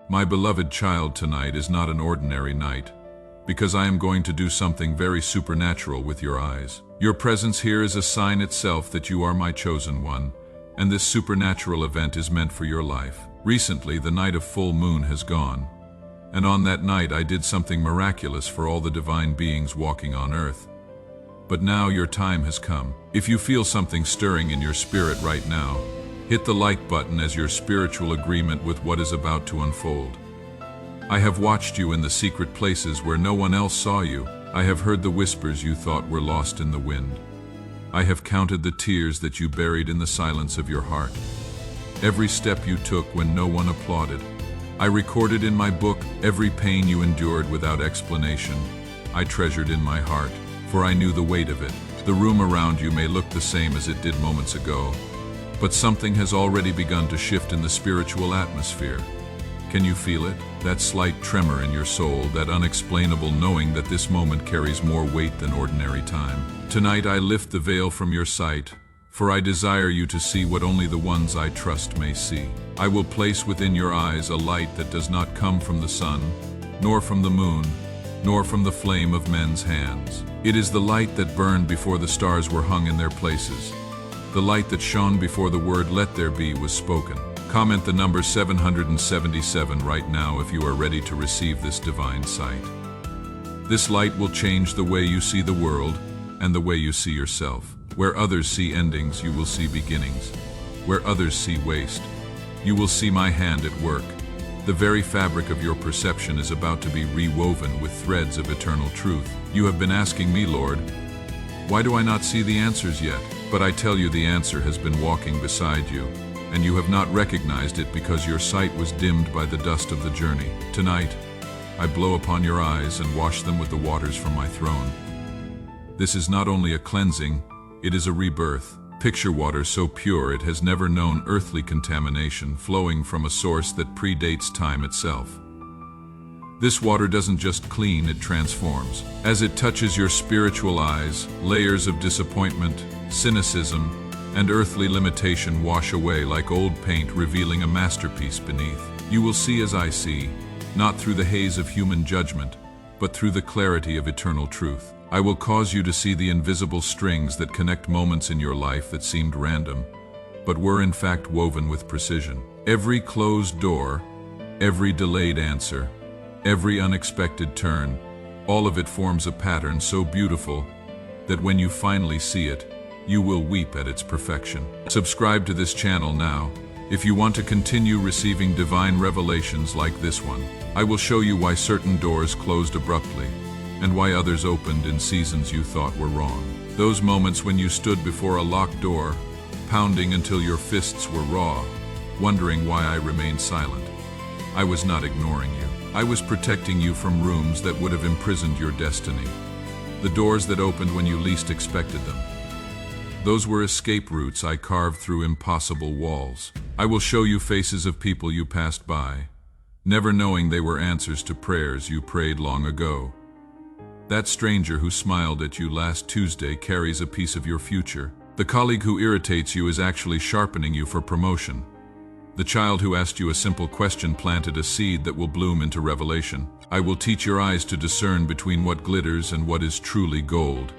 My beloved child, tonight is not an ordinary night, because I am going to do something very supernatural with your eyes. Your presence here is a sign itself that you are my chosen one, and this supernatural event is meant for your life. Recently, the night of full moon has gone, and on that night I did something miraculous for all the divine beings walking on earth. But now your time has come. If you feel something stirring in your spirit right now, hit the like button as your spiritual agreement with what is about to unfold. I have watched you in the secret places where no one else saw you. I have heard the whispers you thought were lost in the wind. I have counted the tears that you buried in the silence of your heart. Every step you took when no one applauded. I recorded in my book every pain you endured without explanation. I treasured in my heart, for I knew the weight of it. The room around you may look the same as it did moments ago, but something has already begun to shift in the spiritual atmosphere. Can you feel it? That slight tremor in your soul, that unexplainable knowing that this moment carries more weight than ordinary time. Tonight I lift the veil from your sight, for I desire you to see what only the ones I trust may see. I will place within your eyes a light that does not come from the sun, nor from the moon, nor from the flame of men's hands. It is the light that burned before the stars were hung in their places, the light that shone before the word "let there be" was spoken. Comment the number 777 right now if you are ready to receive this divine sight. This light will change the way you see the world and the way you see yourself. Where others see endings, you will see beginnings. Where others see waste, you will see my hand at work. The very fabric of your perception is about to be rewoven with threads of eternal truth. You have been asking me, Lord, why do I not see the answers yet? But I tell you, the answer has been walking beside you, and you have not recognized it because your sight was dimmed by the dust of the journey. Tonight, I blow upon your eyes and wash them with the waters from my throne. This is not only a cleansing, it is a rebirth. Picture water so pure it has never known earthly contamination, flowing from a source that predates time itself. This water doesn't just clean, it transforms. As it touches your spiritual eyes, layers of disappointment, cynicism, and earthly limitation wash away like old paint, revealing a masterpiece beneath. You will see as I see, not through the haze of human judgment, but through the clarity of eternal truth. I will cause you to see the invisible strings that connect moments in your life that seemed random, but were in fact woven with precision. Every closed door, every delayed answer, every unexpected turn, all of it forms a pattern so beautiful that when you finally see it, you will weep at its perfection. Subscribe to this channel now if you want to continue receiving divine revelations like this one. I will show you why certain doors closed abruptly and why others opened in seasons you thought were wrong. Those moments when you stood before a locked door, pounding until your fists were raw, wondering why I remained silent. I was not ignoring you. I was protecting you from rooms that would have imprisoned your destiny. The doors that opened when you least expected them. Those were escape routes I carved through impossible walls. I will show you faces of people you passed by, never knowing they were answers to prayers you prayed long ago. That stranger who smiled at you last Tuesday carries a piece of your future. The colleague who irritates you is actually sharpening you for promotion. The child who asked you a simple question planted a seed that will bloom into revelation. I will teach your eyes to discern between what glitters and what is truly gold.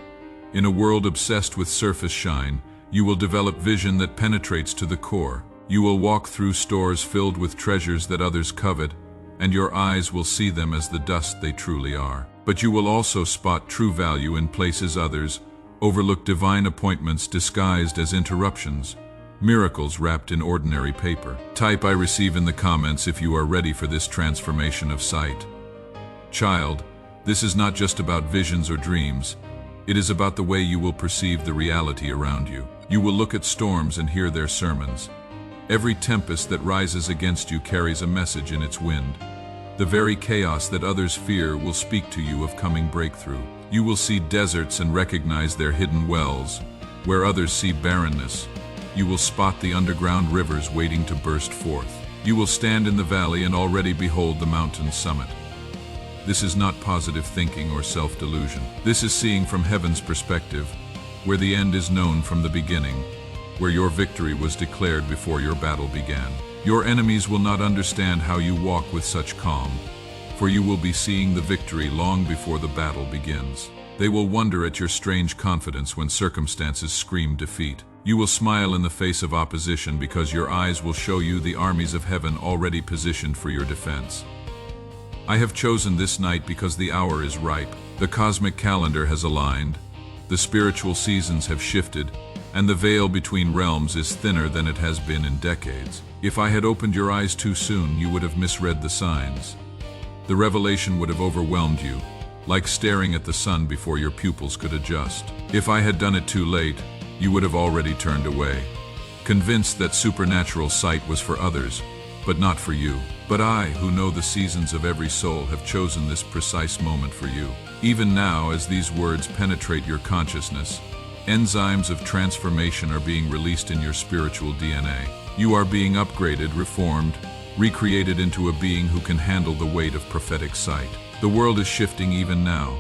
In a world obsessed with surface shine, you will develop vision that penetrates to the core. You will walk through stores filled with treasures that others covet, and your eyes will see them as the dust they truly are. But you will also spot true value in places others overlook, divine appointments disguised as interruptions, miracles wrapped in ordinary paper. Type "I receive" in the comments if you are ready for this transformation of sight. Child, this is not just about visions or dreams. It is about the way you will perceive the reality around you. You will look at storms and hear their sermons. Every tempest that rises against you carries a message in its wind. The very chaos that others fear will speak to you of coming breakthrough. You will see deserts and recognize their hidden wells. Where others see barrenness, you will spot the underground rivers waiting to burst forth. You will stand in the valley and already behold the mountain's summit. This is not positive thinking or self-delusion. This is seeing from heaven's perspective, where the end is known from the beginning, where your victory was declared before your battle began. Your enemies will not understand how you walk with such calm, for you will be seeing the victory long before the battle begins. They will wonder at your strange confidence when circumstances scream defeat. You will smile in the face of opposition because your eyes will show you the armies of heaven already positioned for your defense. I have chosen this night because the hour is ripe. The cosmic calendar has aligned, the spiritual seasons have shifted, and the veil between realms is thinner than it has been in decades. If I had opened your eyes too soon, you would have misread the signs. The revelation would have overwhelmed you, like staring at the sun before your pupils could adjust. If I had done it too late, you would have already turned away, convinced that supernatural sight was for others, but not for you. But I, who know the seasons of every soul, have chosen this precise moment for you. Even now, as these words penetrate your consciousness, enzymes of transformation are being released in your spiritual DNA. You are being upgraded, reformed, recreated into a being who can handle the weight of prophetic sight. The world is shifting even now,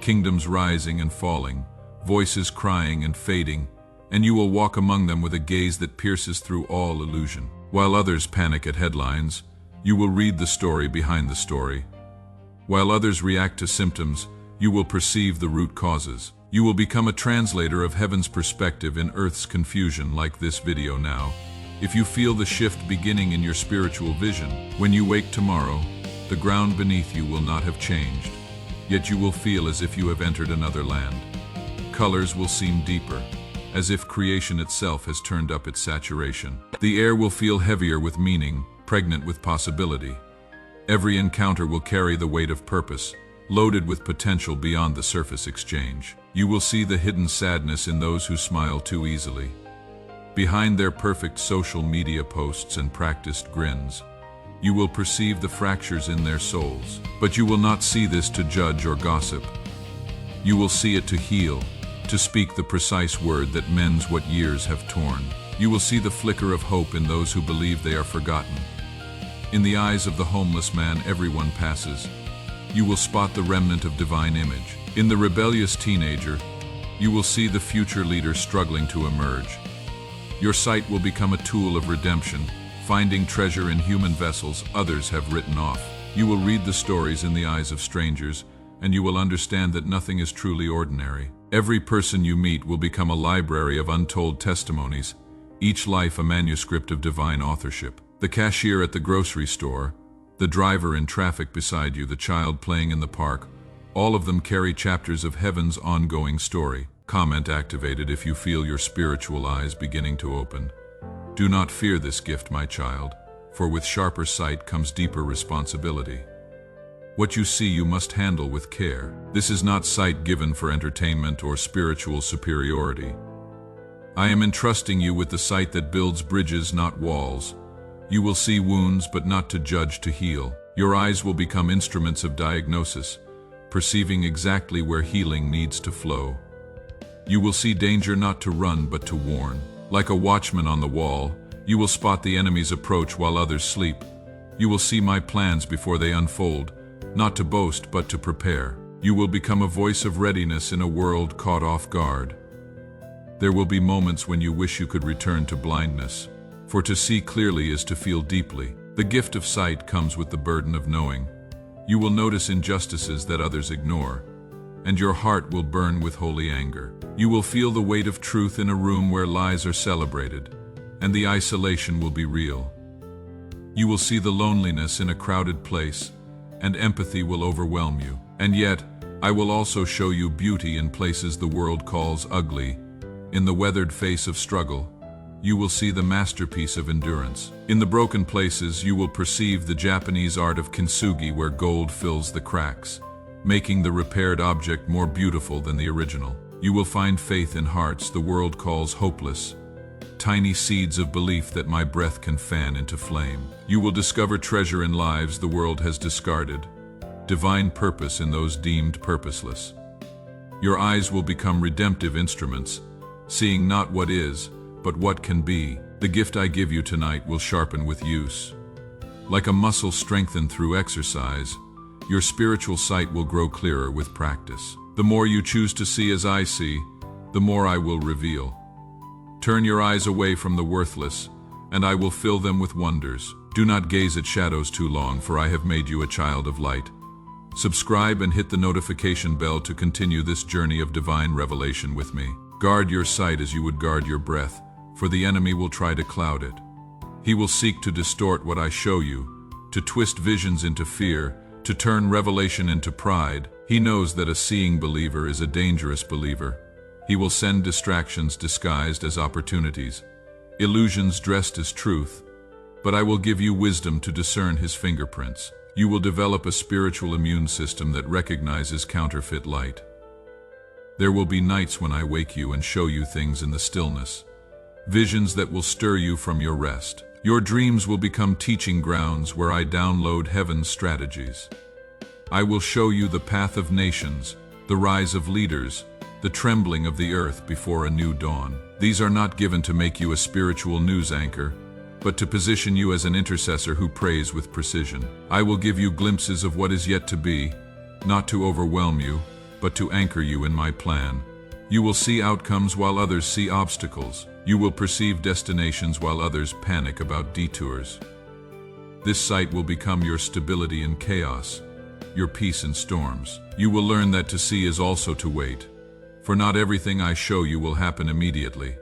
kingdoms rising and falling, voices crying and fading, and you will walk among them with a gaze that pierces through all illusion. While others panic at headlines, you will read the story behind the story. While others react to symptoms, you will perceive the root causes. You will become a translator of heaven's perspective in earth's confusion, like this video now. If you feel the shift beginning in your spiritual vision, when you wake tomorrow, the ground beneath you will not have changed, yet you will feel as if you have entered another land. Colors will seem deeper, as if creation itself has turned up its saturation. The air will feel heavier with meaning, pregnant with possibility. Every encounter will carry the weight of purpose, loaded with potential beyond the surface exchange. You will see the hidden sadness in those who smile too easily. Behind their perfect social media posts and practiced grins, you will perceive the fractures in their souls. But you will not see this to judge or gossip. You will see it to heal, to speak the precise word that mends what years have torn. You will see the flicker of hope in those who believe they are forgotten. In the eyes of the homeless man everyone passes, you will spot the remnant of divine image. In the rebellious teenager, you will see the future leader struggling to emerge. Your sight will become a tool of redemption, finding treasure in human vessels others have written off. You will read the stories in the eyes of strangers, and you will understand that nothing is truly ordinary. Every person you meet will become a library of untold testimonies, each life a manuscript of divine authorship. The cashier at the grocery store, the driver in traffic beside you, the child playing in the park, all of them carry chapters of heaven's ongoing story. Comment activated if you feel your spiritual eyes beginning to open. Do not fear this gift, my child, for with sharper sight comes deeper responsibility. What you see you must handle with care. This is not sight given for entertainment or spiritual superiority. I am entrusting you with the sight that builds bridges, not walls. You will see wounds, but not to judge, to heal. Your eyes will become instruments of diagnosis, perceiving exactly where healing needs to flow. You will see danger not to run, but to warn. Like a watchman on the wall, you will spot the enemy's approach while others sleep. You will see my plans before they unfold, not to boast, but to prepare. You will become a voice of readiness in a world caught off guard. There will be moments when you wish you could return to blindness, for to see clearly is to feel deeply. The gift of sight comes with the burden of knowing. You will notice injustices that others ignore, and your heart will burn with holy anger. You will feel the weight of truth in a room where lies are celebrated, and the isolation will be real. You will see the loneliness in a crowded place, and empathy will overwhelm you. And yet, I will also show you beauty in places the world calls ugly. In the weathered face of struggle, you will see the masterpiece of endurance. In the broken places, you will perceive the Japanese art of kintsugi, where gold fills the cracks, making the repaired object more beautiful than the original. You will find faith in hearts the world calls hopeless, tiny seeds of belief that my breath can fan into flame. You will discover treasure in lives the world has discarded, divine purpose in those deemed purposeless. Your eyes will become redemptive instruments, seeing not what is, but what can be. The gift I give you tonight will sharpen with use. Like a muscle strengthened through exercise, your spiritual sight will grow clearer with practice. The more you choose to see as I see, the more I will reveal. Turn your eyes away from the worthless, and I will fill them with wonders. Do not gaze at shadows too long, for I have made you a child of light. Subscribe and hit the notification bell to continue this journey of divine revelation with me. Guard your sight as you would guard your breath, for the enemy will try to cloud it. He will seek to distort what I show you, to twist visions into fear, to turn revelation into pride. He knows that a seeing believer is a dangerous believer. He will send distractions disguised as opportunities, illusions dressed as truth, but I will give you wisdom to discern his fingerprints. You will develop a spiritual immune system that recognizes counterfeit light. There will be nights when I wake you and show you things in the stillness, visions that will stir you from your rest. Your dreams will become teaching grounds where I download heaven's strategies. I will show you the path of nations, the rise of leaders, the trembling of the earth before a new dawn. These are not given to make you a spiritual news anchor, but to position you as an intercessor who prays with precision. I will give you glimpses of what is yet to be, not to overwhelm you, but to anchor you in my plan. You will see outcomes while others see obstacles. You will perceive destinations while others panic about detours. This sight will become your stability in chaos, your peace in storms. You will learn that to see is also to wait, for not everything I show you will happen immediately.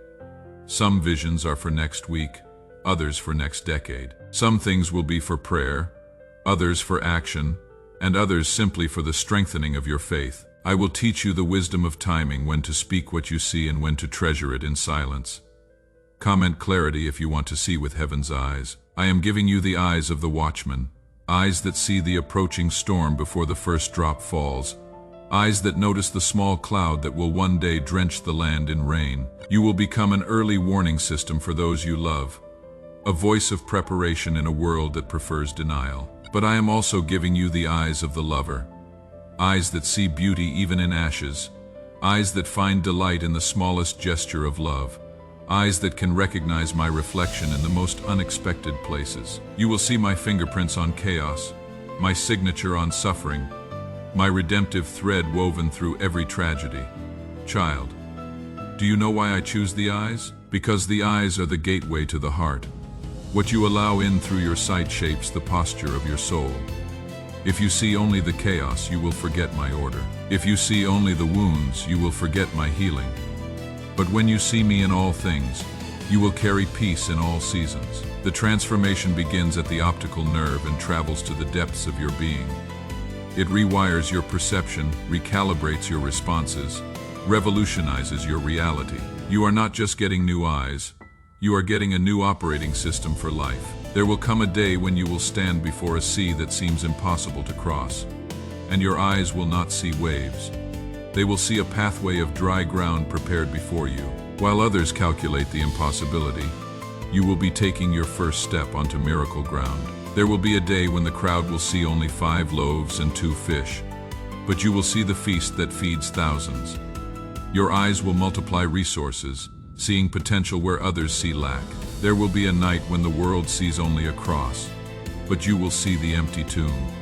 Some visions are for next week, others for next decade. Some things will be for prayer, others for action, and others simply for the strengthening of your faith. I will teach you the wisdom of timing, when to speak what you see and when to treasure it in silence. Comment clarity if you want to see with heaven's eyes. I am giving you the eyes of the watchman, eyes that see the approaching storm before the first drop falls, eyes that notice the small cloud that will one day drench the land in rain. You will become an early warning system for those you love, a voice of preparation in a world that prefers denial. But I am also giving you the eyes of the lover, eyes that see beauty even in ashes, eyes that find delight in the smallest gesture of love, eyes that can recognize my reflection in the most unexpected places. You will see my fingerprints on chaos, my signature on suffering, my redemptive thread woven through every tragedy. Child, do you know why I choose the eyes? Because the eyes are the gateway to the heart. What you allow in through your sight shapes the posture of your soul. If you see only the chaos, you will forget my order. If you see only the wounds, you will forget my healing. But when you see me in all things, you will carry peace in all seasons. The transformation begins at the optical nerve and travels to the depths of your being. It rewires your perception, recalibrates your responses, revolutionizes your reality. You are not just getting new eyes, you are getting a new operating system for life. There will come a day when you will stand before a sea that seems impossible to cross, and your eyes will not see waves. They will see a pathway of dry ground prepared before you. While others calculate the impossibility, you will be taking your first step onto miracle ground. There will be a day when the crowd will see only 5 loaves and 2 fish, but you will see the feast that feeds thousands. Your eyes will multiply resources, seeing potential where others see lack. There will be a night when the world sees only a cross, but you will see the empty tomb.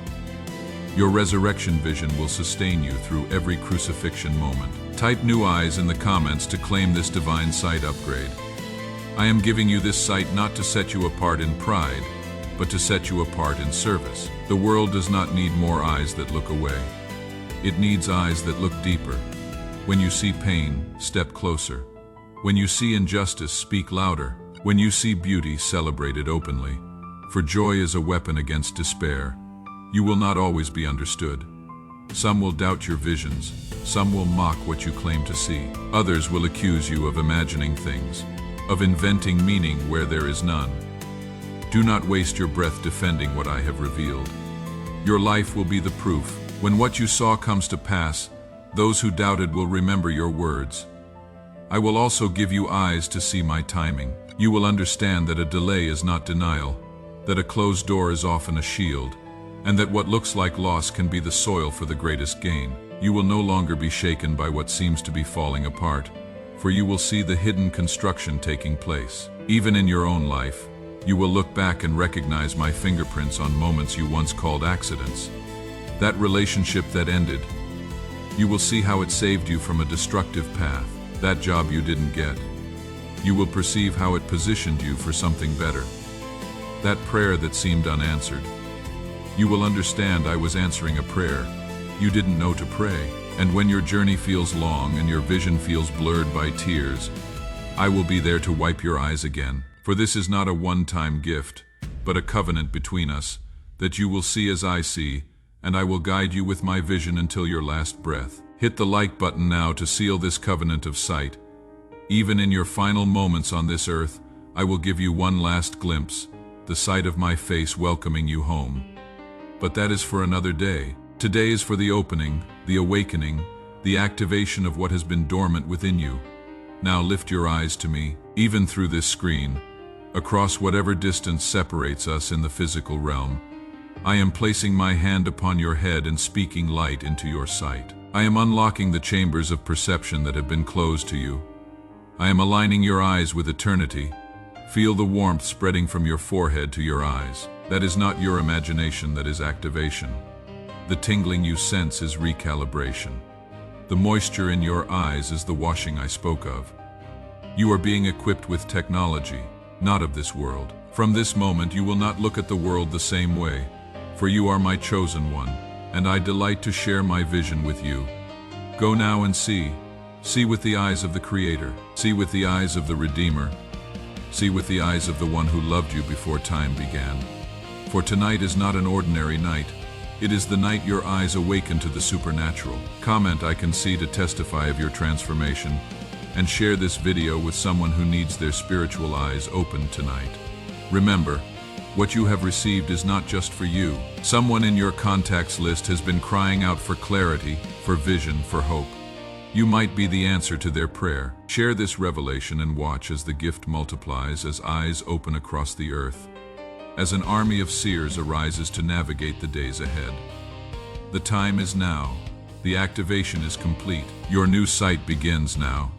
Your resurrection vision will sustain you through every crucifixion moment. Type new eyes in the comments to claim this divine sight upgrade. I am giving you this sight not to set you apart in pride, but to set you apart in service. The world does not need more eyes that look away. It needs eyes that look deeper. When you see pain, step closer. When you see injustice, speak louder. When you see beauty, celebrate it openly. For joy is a weapon against despair. You will not always be understood. Some will doubt your visions. Some will mock what you claim to see. Others will accuse you of imagining things, of inventing meaning where there is none. Do not waste your breath defending what I have revealed. Your life will be the proof. When what you saw comes to pass, those who doubted will remember your words. I will also give you eyes to see my timing. You will understand that a delay is not denial, that a closed door is often a shield, and that what looks like loss can be the soil for the greatest gain. You will no longer be shaken by what seems to be falling apart, for you will see the hidden construction taking place. Even in your own life, you will look back and recognize my fingerprints on moments you once called accidents. That relationship that ended, you will see how it saved you from a destructive path. That job you didn't get, You will perceive how it positioned you for something better. That prayer that seemed unanswered. You will understand I was answering a prayer. You didn't know to pray. And when your journey feels long and your vision feels blurred by tears, I will be there to wipe your eyes again. For this is not a one-time gift, but a covenant between us, that you will see as I see, and I will guide you with my vision until your last breath. Hit the like button now to seal this covenant of sight. Even in your final moments on this earth, I will give you one last glimpse, the sight of my face welcoming you home. But that is for another day. Today is for the opening, the awakening, the activation of what has been dormant within you. Now lift your eyes to me, even through this screen, across whatever distance separates us in the physical realm. I am placing my hand upon your head and speaking light into your sight. I am unlocking the chambers of perception that have been closed to you. I am aligning your eyes with eternity. Feel the warmth spreading from your forehead to your eyes. That is not your imagination, that is activation. The tingling you sense is recalibration. The moisture in your eyes is the washing I spoke of. You are being equipped with technology, not of this world. From this moment you will not look at the world the same way, for you are my chosen one, and I delight to share my vision with you. Go now and see. See with the eyes of the Creator. See with the eyes of the Redeemer. See with the eyes of the one who loved you before time began. For tonight is not an ordinary night. It is the night your eyes awaken to the supernatural. Comment I can see to testify of your transformation, and share this video with someone who needs their spiritual eyes opened tonight. Remember, what you have received is not just for you. Someone in your contacts list has been crying out for clarity, for vision, for hope. You might be the answer to their prayer. Share this revelation and watch as the gift multiplies, as eyes open across the earth, as an army of seers arises to navigate the days ahead. The time is now. The activation is complete. Your new sight begins now.